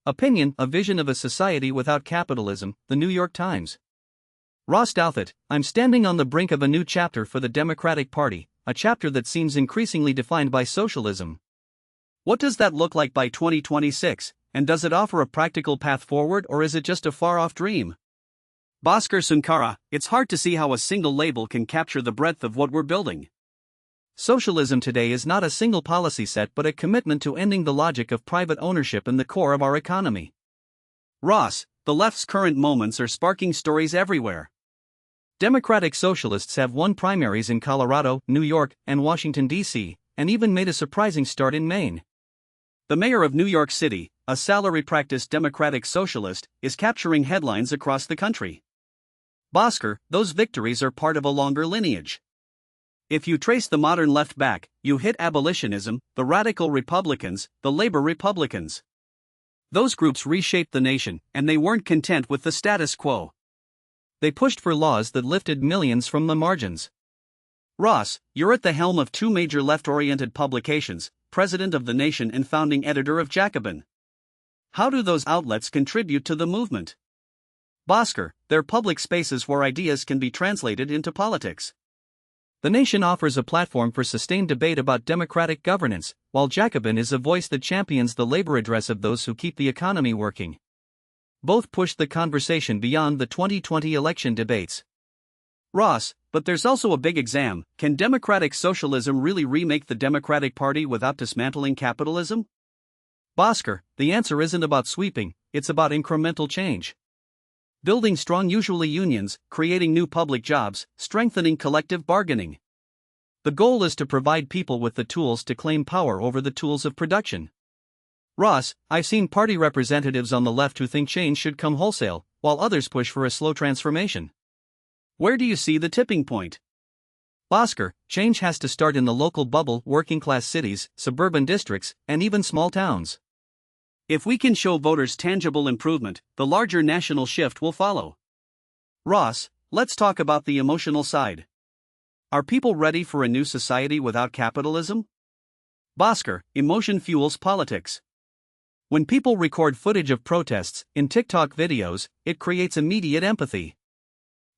Opinion, a vision of a society without capitalism, The New York Times. Ross Douthat, I'm standing on the brink of a new chapter for the Democratic Party, a chapter that seems increasingly defined by socialism. What does that look like by 2026, and does it offer a practical path forward or is it just a far-off dream? Bhaskar Sunkara, it's hard to see how a single label can capture the breadth of what we're building. Socialism today is not a single policy set but a commitment to ending the logic of private ownership in the core of our economy. Ross, the left's current moments are sparking stories everywhere. Democratic Socialists have won primaries in Colorado, New York, and Washington, D.C., and even made a surprising start in Maine. The mayor of New York City, a salary-practiced Democratic Socialist, is capturing headlines across the country. Bhaskar, those victories are part of a longer lineage. If you trace the modern left back, you hit abolitionism, the radical Republicans, the labor Republicans. Those groups reshaped the nation, and they weren't content with the status quo. They pushed for laws that lifted millions from the margins. Ross, you're at the helm of two major left-oriented publications, President of the Nation and founding editor of Jacobin. How do those outlets contribute to the movement? Bhaskar, they're public spaces where ideas can be translated into politics. The Nation offers a platform for sustained debate about democratic governance, while Jacobin is a voice that champions the labor address of those who keep the economy working. Both push the conversation beyond the 2020 election debates. Ross, but there's also a big exam: can democratic socialism really remake the Democratic Party without dismantling capitalism? Bhaskar, the answer isn't about sweeping, it's about incremental change. Building strong usually unions, creating new public jobs, strengthening collective bargaining. The goal is to provide people with the tools to claim power over the tools of production. Ross, I've seen party representatives on the left who think change should come wholesale, while others push for a slow transformation. Where do you see the tipping point? Bhaskar, change has to start in the local bubble, working-class cities, suburban districts, and even small towns. If we can show voters tangible improvement, the larger national shift will follow. Ross, let's talk about the emotional side. Are people ready for a new society without capitalism? Bhaskar, emotion fuels politics. When people record footage of protests in TikTok videos, it creates immediate empathy.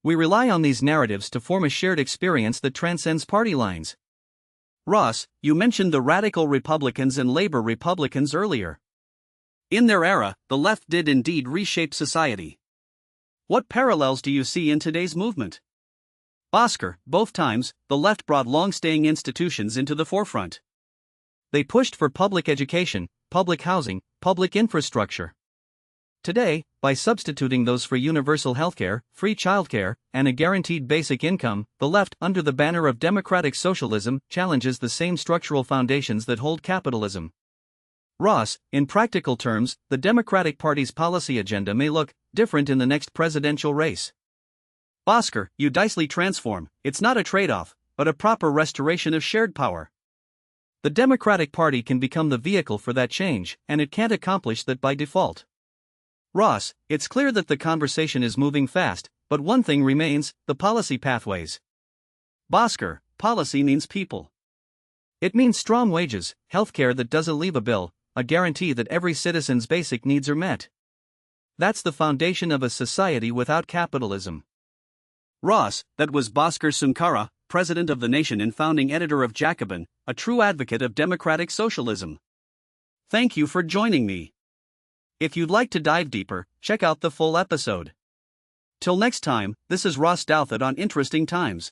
We rely on these narratives to form a shared experience that transcends party lines. Ross, you mentioned the radical Republicans and labor Republicans earlier. In their era, the left did indeed reshape society. What parallels do you see in today's movement? Bhaskar, both times, the left brought long-staying institutions into the forefront. They pushed for public education, public housing, public infrastructure. Today, by substituting those for universal healthcare, free childcare, and a guaranteed basic income, the left, under the banner of democratic socialism, challenges the same structural foundations that hold capitalism. Ross, in practical terms, the Democratic Party's policy agenda may look different in the next presidential race. Bhaskar, you dicely transform, it's not a trade-off, but a proper restoration of shared power. The Democratic Party can become the vehicle for that change, and it can't accomplish that by default. Ross, it's clear that the conversation is moving fast, but one thing remains: the policy pathways. Bhaskar, policy means people. It means strong wages, healthcare that doesn't leave a bill, a guarantee that every citizen's basic needs are met. That's the foundation of a society without capitalism. Ross, that was Bhaskar Sunkara, President of the Nation and founding editor of Jacobin, a true advocate of democratic socialism. Thank you for joining me. If you'd like to dive deeper, check out the full episode. Till next time, this is Ross Douthat on Interesting Times.